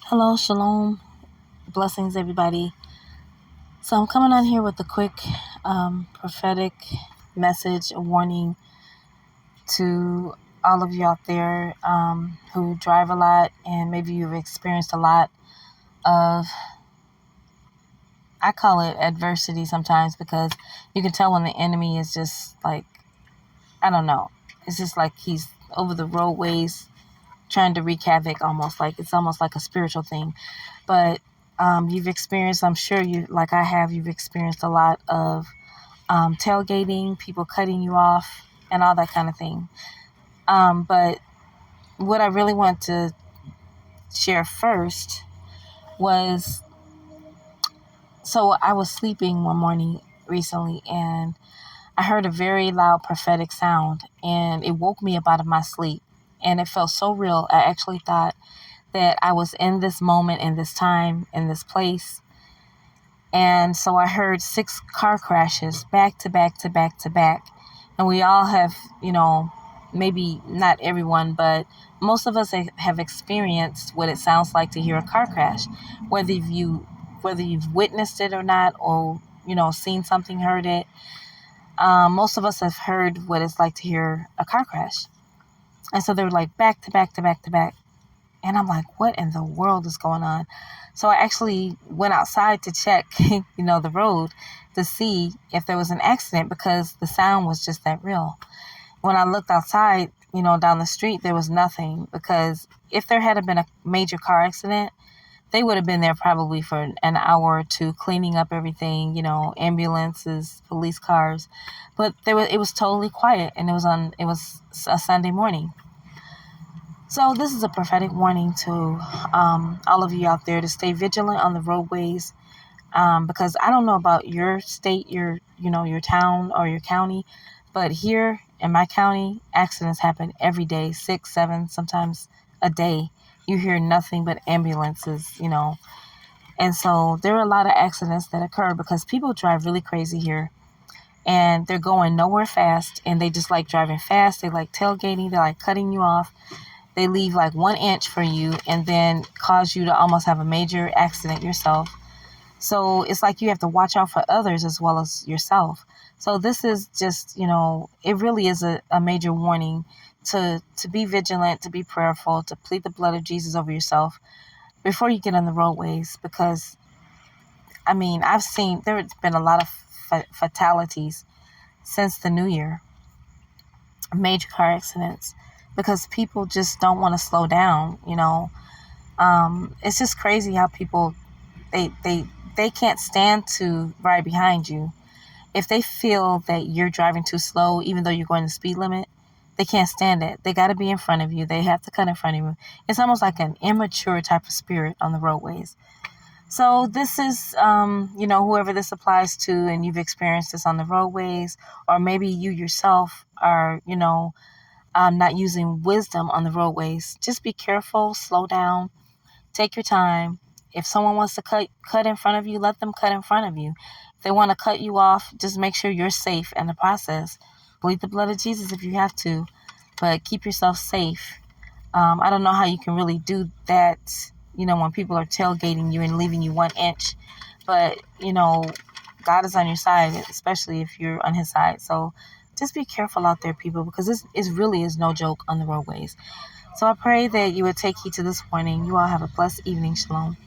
Hello, shalom, blessings, everybody. So I'm coming on here with a quick prophetic message, a warning to all of you out there who drive a lot and maybe you've experienced a lot of, I call it adversity sometimes, because you can tell when the enemy is just like, I don't know, it's just like he's over the roadways trying to wreak havoc, almost like it's almost like a spiritual thing. But you've experienced, I'm sure you, like I have, you've experienced a lot of tailgating, people cutting you off, and all that kind of thing. But what I really want to share first was, so I was sleeping one morning recently, and I heard a very loud prophetic sound, and it woke me up out of my sleep. And it felt so real. I actually thought that I was in this moment, in this time, in this place. And so I heard 6 car crashes back to back to back to back. And we all have, maybe not everyone, but most of us have experienced what it sounds like to hear a car crash, whether you've witnessed it or not, or, seen something, heard it. Most of us have heard what it's like to hear a car crash. And so they were like back to back to back to back. And I'm like, what in the world is going on? So I actually went outside to check, the road to see if there was an accident, because the sound was just that real. When I looked outside, down the street, there was nothing, because if there had been a major car accident, they would have been there probably for an hour or two cleaning up everything, ambulances, police cars. But it was totally quiet, and it was a Sunday morning. So this is a prophetic warning to all of you out there to stay vigilant on the roadways, because I don't know about your state, your town or your county, but here in my county, accidents happen every day, 6, 7, sometimes a day. You hear nothing but ambulances, And so there are a lot of accidents that occur because people drive really crazy here, and they're going nowhere fast, and they just like driving fast. They like tailgating. They like cutting you off. They leave like 1 inch for you and then cause you to almost have a major accident yourself. So it's like you have to watch out for others as well as yourself. So this is just, it really is a major warning to be vigilant, to be prayerful, to plead the blood of Jesus over yourself before you get on the roadways. Because, I've seen, there's been a lot of fatalities since the new year, major car accidents, because people just don't want to slow down. It's just crazy how people, they can't stand to ride behind you. If they feel that you're driving too slow, even though you're going the speed limit, they can't stand it. They got to be in front of you. They have to cut in front of you. It's almost like an immature type of spirit on the roadways. So this is, whoever this applies to, and you've experienced this on the roadways, or maybe you yourself are, not using wisdom on the roadways. Just be careful, slow down, take your time. If someone wants to cut in front of you, let them cut in front of you. If they want to cut you off, just make sure you're safe in the process. Bleed the blood of Jesus if you have to, but keep yourself safe. I don't know how you can really do that, when people are tailgating you and leaving you 1 inch. But, God is on your side, especially if you're on his side. So just be careful out there, people, because it really is no joke on the roadways. So I pray that you would take heed to this warning. You all have a blessed evening. Shalom.